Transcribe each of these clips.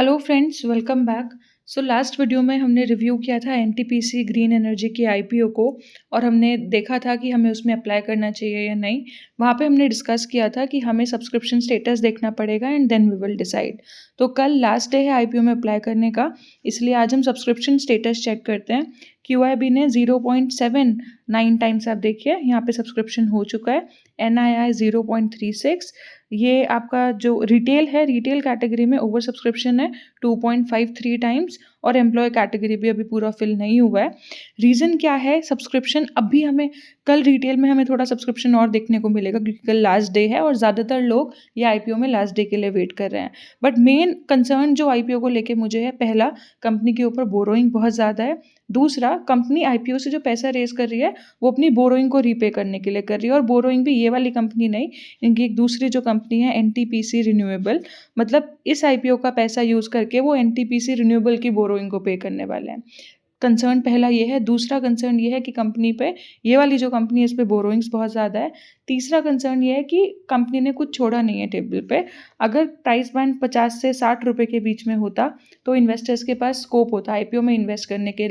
Hello friends, welcome back. So last video में हमने review किया था एनटीपीसी ग्रीन एनर्जी की आईपीओ को और हमने देखा था कि हमें उसमें अप्लाई करना चाहिए या नहीं। वहाँ पे हमने डिस्कस किया था कि हमें सब्सक्रिप्शन स्टेटस देखना पड़ेगा and then we will decide. तो कल लास्ट डे है आईपीओ में अप्लाई करने का, इसलिए आज हम सब्सक्रिप्शन स्टेटस चेक करते हैं। क्यूआईबी ने 0.79 टाइम्स, आप देखिए यहाँ पे सब्सक्रिप्शन हो चुका है। एनआईआई 0.36। ये आपका जो रिटेल है, रिटेल कैटेगरी में ओवर सब्सक्रिप्शन है 2.53 टाइम्स, और एम्प्लॉय कैटेगरी भी अभी पूरा फिल नहीं हुआ है। रीज़न क्या है? सब्सक्रिप्शन अभी हमें कल रिटेल में हमें थोड़ा सब्सक्रिप्शन और देखने को मिलेगा क्योंकि कल लास्ट डे है और ज़्यादातर लोग ये आईपीओ में लास्ट डे के लिए वेट कर रहे हैं। बट मेन कंसर्न जो आईपीओ को लेके मुझे है, पहला, कंपनी के ऊपर बोरोइंग बहुत ज़्यादा है। दूसरा, कंपनी आईपीओ से जो पैसा रेज कर रही है वो अपनी बोरोइंग को रीपे करने के लिए कर रही है, और बोरोइंग भी ये वाली कंपनी नहीं, इनकी एक दूसरी जो कंपनी है एनटीपीसी रिन्यूएबल, मतलब इस आईपीओ का पैसा यूज़ करके वो एनटीपीसी रिन्यूएबल की बोरोइंग को पे करने वाले हैं। कंसर्न पहला ये है। दूसरा कंसर्न ये है कि कंपनी पे, ये वाली जो कंपनी है इस पे बोरोइंग्स बहुत ज़्यादा है। तीसरा कंसर्न ये है कि कंपनी ने कुछ छोड़ा नहीं है टेबल पे। अगर प्राइस बैंड 50 से 60 रुपये के बीच में होता तो इन्वेस्टर्स के पास स्कोप होता आईपीओ में इन्वेस्ट करने के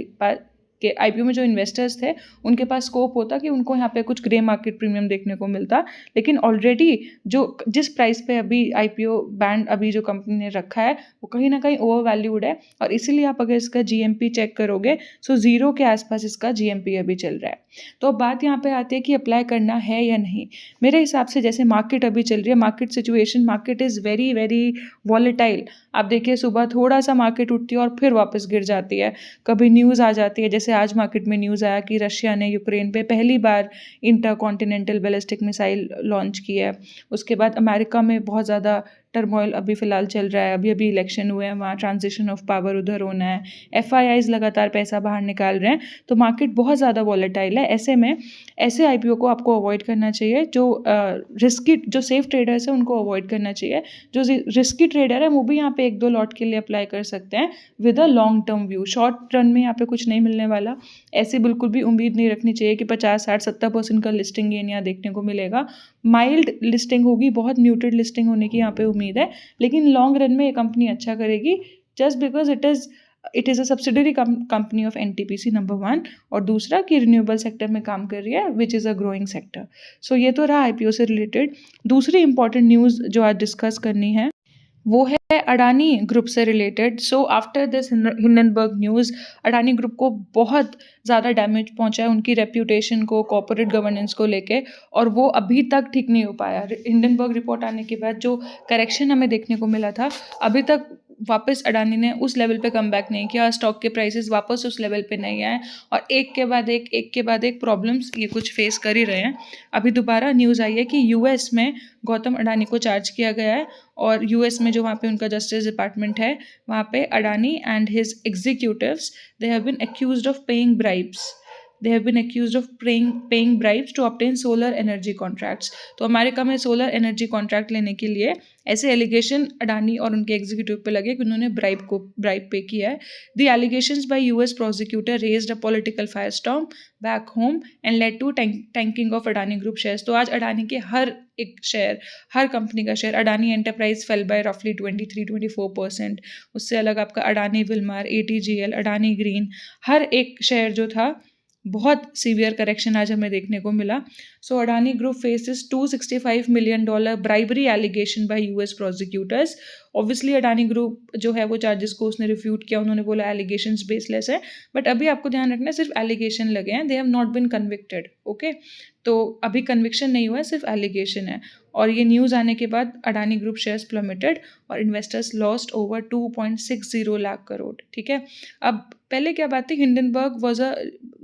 आईपीओ में जो इन्वेस्टर्स थे उनके पास स्कोप होता कि उनको यहाँ पे कुछ ग्रे मार्केट प्रीमियम देखने को मिलता। लेकिन ऑलरेडी जो जिस प्राइस पे अभी आईपीओ बैंड अभी जो कंपनी ने रखा है वो कहीं ना कहीं ओवर वैल्यूड है, और इसीलिए आप अगर इसका जीएमपी चेक करोगे सो 0 के आसपास इसका जीएमपी अभी चल रहा है। तो अब बात यहाँ पे आती है कि अप्लाई करना है या नहीं। मेरे हिसाब से जैसे मार्केट अभी चल रही है, market situation, market is very very volatile. आप देखिए सुबह थोड़ा सा मार्केट उठती है और फिर वापस गिर जाती है। कभी न्यूज़ आ जाती है, जैसे आज मार्केट में न्यूज़ आया कि रशिया ने यूक्रेन पे पहली बार इंटरकॉन्टिनेंटल बैलिस्टिक मिसाइल लॉन्च की है। उसके बाद अमेरिका में बहुत ज़्यादा टर्मोइल अभी फ़िलहाल चल रहा है, अभी अभी इलेक्शन हुए हैं, वहाँ ट्रांजिशन ऑफ पावर उधर होना है। एफआईआईज लगातार पैसा बाहर निकाल रहे हैं, तो मार्केट बहुत ज़्यादा वॉलेटाइल है। ऐसे में ऐसे आईपीओ को आपको अवॉइड करना चाहिए। जो रिस्की, जो सेफ ट्रेडर्स हैं उनको अवॉइड करना चाहिए। जो रिस्की ट्रेडर है वो भी यहाँ पे 1-2 लॉट के लिए अप्लाई कर सकते हैं with a long term view. Short run में यहाँ पे कुछ नहीं मिलने वाला। ऐसी बिल्कुल भी उम्मीद नहीं रखनी चाहिए कि 50-60-70% का लिस्टिंग गेन यहाँ देखने को मिलेगा। माइल्ड लिस्टिंग होगी, बहुत म्यूटेड लिस्टिंग होने की यहाँ पे उम्मीद है, लेकिन लॉन्ग रन में ये कंपनी अच्छा करेगी just because it is a subsidiary company of NTPC, number 1, और दूसरा कि रिन्यूएबल सेक्टर में काम कर रही है which is a growing sector. So ये तो रहा आईपीओ से रिलेटेड। दूसरी इंपॉर्टेंट न्यूज़ जो आज डिस्कस करनी है वो है अडानी ग्रुप से related. So after this Hindenburg news, Adani group को बहुत ज़्यादा डैमेज पहुंचा है, उनकी रेप्यूटेशन को, कॉर्पोरेट गवर्नेंस को लेके, और वो अभी तक ठीक नहीं हो पाया। हिंडनबर्ग रिपोर्ट आने के बाद जो करेक्शन हमें देखने को मिला था, अभी तक वापस अडानी ने उस लेवल पे कम बैक नहीं किया, स्टॉक के प्राइसेस वापस उस लेवल पे नहीं आए, और एक के बाद एक प्रॉब्लम्स ये कुछ फेस कर ही रहे हैं। अभी दोबारा न्यूज़ आई है कि यूएस में गौतम अडानी को चार्ज किया गया है, और यूएस में जो वहाँ पे उनका जस्टिस डिपार्टमेंट है, वहाँ पे Adani and his executives, they have been accused of paying bribes. they have been accused of paying bribes to obtain solar energy contracts। तो अमेरिका में सोलर एनर्जी कॉन्ट्रैक्ट लेने के लिए ऐसे एलिगेशन अडानी और उनके एग्जीक्यूटिव पे लगे कि उन्होंने ब्राइब पे किया है। The allegations by US prosecutor raised a political firestorm back home and led to tanking of Adani group shares. तो आज अडानी के हर एक शेयर, हर कंपनी का share, Adani enterprise fell by रफली 23-24%। उससे अलग आपका Adani Wilmar, ATGL, Adani green, हर एक शेयर जो था, बहुत सीवियर करेक्शन आज हमें देखने को मिला। So Adani group faces $265 million bribery allegation by US prosecutors. Obviously Adani group जो है वो चार्जेस को उसने रिफ्यूट किया, उन्होंने बोला एलिगेशंस बेसलेस है, बट अभी आपको ध्यान रखना है सिर्फ एलिगेशन लगे हैं, they have not been convicted. Okay, तो अभी कन्विक्शन नहीं हुआ है, सिर्फ एलिगेशन है। और ये न्यूज़ आने के बाद अडानी ग्रुप शेयर्स प्लमेटेड और investors lost over 2.60 lakh crore. ठीक है, अब पहले क्या बात थी, Hindenburg was a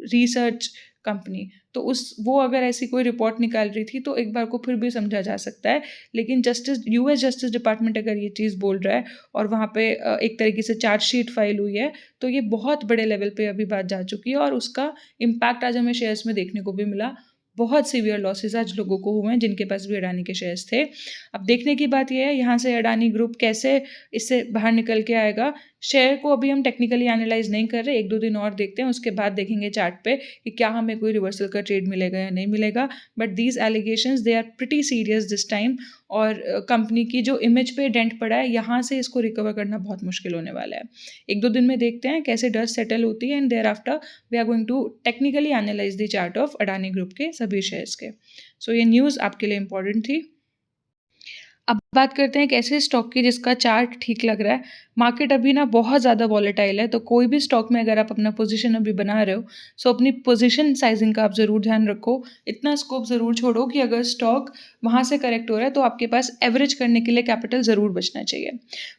research company, तो वो अगर ऐसी कोई रिपोर्ट निकाल रही थी तो एक बार को फिर भी समझा जा सकता है, लेकिन यूएस जस्टिस डिपार्टमेंट अगर ये चीज़ बोल रहा है और वहाँ पे एक तरीके से चार्जशीट फाइल हुई है, तो ये बहुत बड़े लेवल पे अभी बात जा चुकी है, और उसका इम्पैक्ट आज हमें शेयर्स में देखने को भी मिला। बहुत सीवियर लॉसेज आज लोगों को हुए हैं जिनके पास भी अडानी के शेयर्स थे। अब देखने की बात यह है यहाँ से अडानी ग्रुप कैसे इससे बाहर निकल के आएगा। शेयर को अभी हम टेक्निकली एनालाइज नहीं कर रहे, 1-2 दिन और देखते हैं, उसके बाद देखेंगे चार्ट पे कि क्या हमें कोई रिवर्सल का ट्रेड मिलेगा या नहीं मिलेगा। But these allegations they are pretty serious this time, और कंपनी की जो इमेज पे डेंट पड़ा है, यहाँ से इसको रिकवर करना बहुत मुश्किल होने वाला है। 1-2 दिन में देखते हैं कैसे डस्ट सेटल होती है, and thereafter we are going to technically analyse the chart of Adani group के सभी शेयर्स के। सो ये न्यूज़ आपके लिए इंपॉर्टेंट थी। अब बात करते हैं एक ऐसे स्टॉक की जिसका चार्ट ठीक लग रहा है। मार्केट अभी ना बहुत ज़्यादा वॉलेटाइल है, तो कोई भी स्टॉक में अगर आप अपना पोजीशन अभी बना रहे हो, सो अपनी पोजीशन साइजिंग का आप ज़रूर ध्यान रखो। इतना स्कोप ज़रूर छोड़ो कि अगर स्टॉक वहाँ से करेक्ट हो रहा है तो आपके पास एवरेज करने के लिए कैपिटल ज़रूर बचना चाहिए।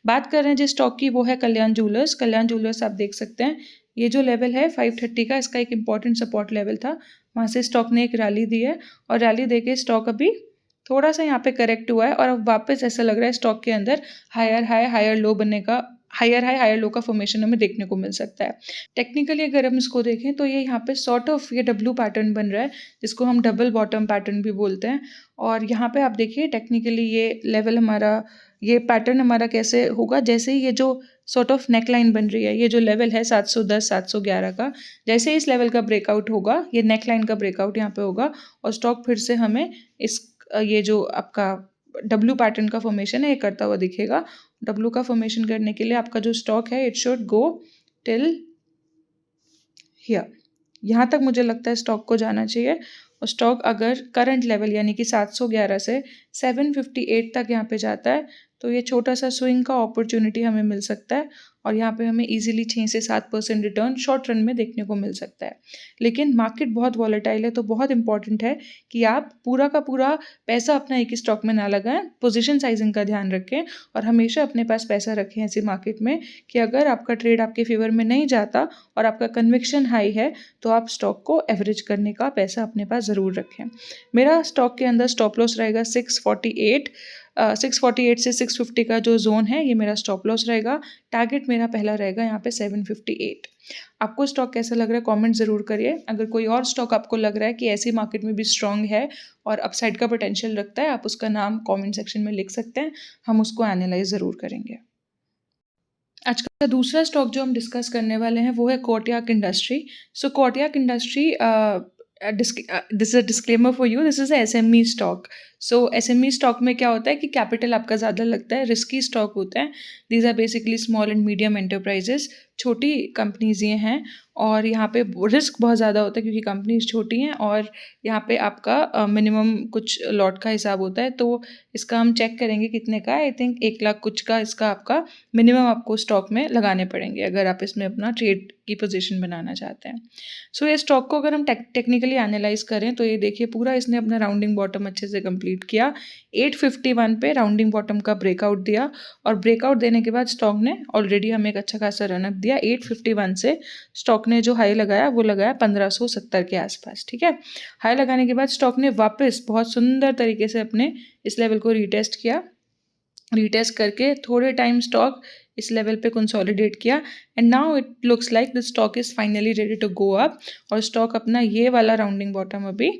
बात कर रहे हैं जिस स्टॉक की, वो है कल्याण ज्वेलर्स। कल्याण ज्वेलर्स आप देख सकते हैं, ये जो लेवल है 530 का, इसका एक इंपॉर्टेंट सपोर्ट लेवल था। वहाँ से स्टॉक ने एक रैली दी है, और रैली दे के स्टॉक अभी थोड़ा सा यहाँ पे करेक्ट हुआ है, और अब वापस ऐसा लग रहा है स्टॉक के अंदर हायर हाई हायर लो बनने का, हायर हाई हायर लो का फॉर्मेशन हमें देखने को मिल सकता है। टेक्निकली अगर हम इसको देखें तो ये यहाँ पे सॉर्ट ऑफ ये डब्ल्यू पैटर्न बन रहा है, जिसको हम डबल बॉटम पैटर्न भी बोलते हैं। और यहाँ पे आप देखिए टेक्निकली ये लेवल हमारा, ये पैटर्न हमारा कैसे होगा, जैसे ही ये जो सॉर्ट ऑफ नेक लाइन बन रही है, ये जो लेवल है 710 711 का, जैसे इस लेवल का ब्रेकआउट होगा, ये नेक लाइन का ब्रेकआउट यहाँ पे होगा, और स्टॉक फिर से हमें इस ये जो आपका डब्ल्यू पैटर्न का फॉर्मेशन है ये करता हुआ दिखेगा। डब्ल्यू का फॉर्मेशन करने के लिए आपका जो स्टॉक है it should go till here, यहाँ तक मुझे लगता है स्टॉक को जाना चाहिए। और स्टॉक अगर करंट लेवल यानी कि 711 से 758 तक यहाँ पे जाता है, तो ये छोटा सा स्विंग का अपॉर्चुनिटी हमें मिल सकता है, और यहाँ पे हमें इजीली 6 से 7% रिटर्न शॉर्ट रन में देखने को मिल सकता है। लेकिन मार्केट बहुत वॉलेटाइल है, तो बहुत इंपॉर्टेंट है कि आप पूरा का पूरा पैसा अपना एक ही स्टॉक में ना लगाएं, पोजीशन साइजिंग का ध्यान रखें, और हमेशा अपने पास पैसा रखें ऐसी मार्केट में कि अगर आपका ट्रेड आपके फेवर में नहीं जाता और आपका कन्विक्शन हाई है, तो आप स्टॉक को एवरेज करने का पैसा अपने पास ज़रूर रखें। मेरा स्टॉक के अंदर स्टॉप लॉस रहेगा 648, 648 से 650 का जो जोन है ये मेरा स्टॉप लॉस रहेगा। टारगेट मेरा पहला रहेगा यहाँ पे 758। आपको स्टॉक कैसा लग रहा है कमेंट ज़रूर करिए। अगर कोई और स्टॉक आपको लग रहा है कि ऐसी मार्केट में भी स्ट्रांग है और अपसाइड का पोटेंशियल रखता है, आप उसका नाम कमेंट सेक्शन में लिख सकते हैं, हम उसको एनालाइज ज़रूर करेंगे। आज का दूसरा स्टॉक जो हम डिस्कस करने वाले हैं वो है Kotak industry. So Kotak industry, this is a disclaimer for you, this is a SME stock. So SME stock में क्या होता है कि कैपिटल आपका ज़्यादा लगता है, रिस्की स्टॉक होता है। These are basically small and medium enterprises, छोटी कंपनीज ये हैं, और यहाँ पे रिस्क बहुत ज़्यादा होता है क्योंकि कंपनीज छोटी हैं, और यहाँ पे आपका मिनिमम कुछ लॉट का हिसाब होता है। तो इसका हम चेक करेंगे कितने का है। आई थिंक 1 लाख कुछ का इसका आपका मिनिमम आपको स्टॉक में लगाने पड़ेंगे अगर आप इसमें अपना ट्रेड की पोजीशन बनाना चाहते हैं। सो ये स्टॉक को अगर हम टेक्निकली एनालाइज करें तो ये देखिए पूरा इसने अपना राउंडिंग बॉटम अच्छे से कंप्लीट किया। 851 पे राउंडिंग बॉटम का ब्रेकआउट दिया, और ब्रेकआउट देने के बाद स्टॉक ने ऑलरेडी हमें एक अच्छा खासा रनअप दिया। 851 से स्टॉक ने जो हाई लगाया वो लगाया 1570 के आसपास, ठीक है। हाई लगाने के बाद स्टॉक ने वापस बहुत सुंदर तरीके से अपने इस लेवल को रीटेस्ट किया। रीटेस्ट करके थोड़े टाइम स्टॉक इस लेवल पे कंसोलिडेट किया, and now it looks like the stock is finally ready to go up. और स्टॉक अपना ये वाला राउंडिंग बॉटम अभी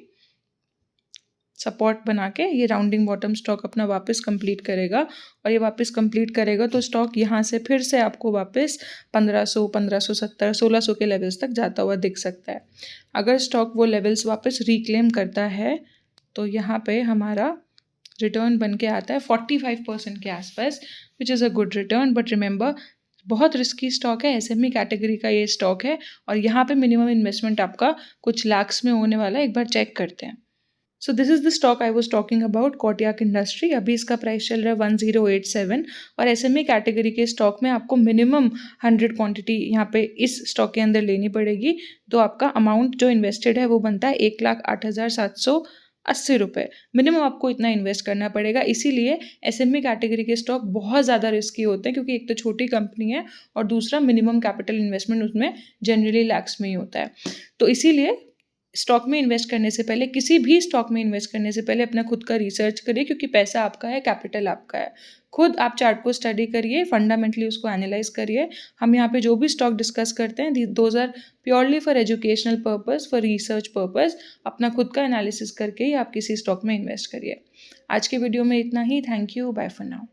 सपोर्ट बना के ये राउंडिंग बॉटम स्टॉक अपना वापस कंप्लीट करेगा, और ये वापस कंप्लीट करेगा तो स्टॉक यहाँ से फिर से आपको वापस 1500 1570 1600 के लेवल्स तक जाता हुआ दिख सकता है। अगर स्टॉक वो लेवल्स वापस रिक्लेम करता है तो यहाँ पे हमारा रिटर्न बन के आता है 45% के आसपास, विच is a good return. But remember, बहुत रिस्की स्टॉक है, एसएमई कैटेगरी का ये स्टॉक है, और यहाँ पे मिनिमम इन्वेस्टमेंट आपका कुछ लाख्स में होने वाला है। एक बार चेक करते हैं। So this is the stock I was talking about, Kotak industry. अभी इसका प्राइस चल रहा है 1087, और एसएमई कैटेगरी के स्टॉक में आपको मिनिमम 100 क्वांटिटी यहाँ पे इस स्टॉक के अंदर लेनी पड़ेगी, तो आपका अमाउंट जो इन्वेस्टेड है वो बनता है 1,08,780 रुपये। मिनिमम आपको इतना इन्वेस्ट करना पड़ेगा। इसीलिए एसएमई कैटेगरी के स्टॉक बहुत ज़्यादा रिस्की होते हैं, क्योंकि एक तो छोटी कंपनी है और दूसरा मिनिमम कैपिटल इन्वेस्टमेंट उसमें जनरली लैक्स में ही होता है। तो इसीलिए स्टॉक में इन्वेस्ट करने से पहले, किसी भी स्टॉक में इन्वेस्ट करने से पहले अपना खुद का रिसर्च करिए, क्योंकि पैसा आपका है, कैपिटल आपका है। खुद आप चार्ट को स्टडी करिए, फंडामेंटली उसको एनालाइज करिए। हम यहाँ पे जो भी स्टॉक डिस्कस करते हैं those are purely for educational purpose, for research purpose. अपना खुद का एनालिसिस करके ही आप किसी स्टॉक में इन्वेस्ट करिए। आज के वीडियो में इतना ही। Thank you, bye for now.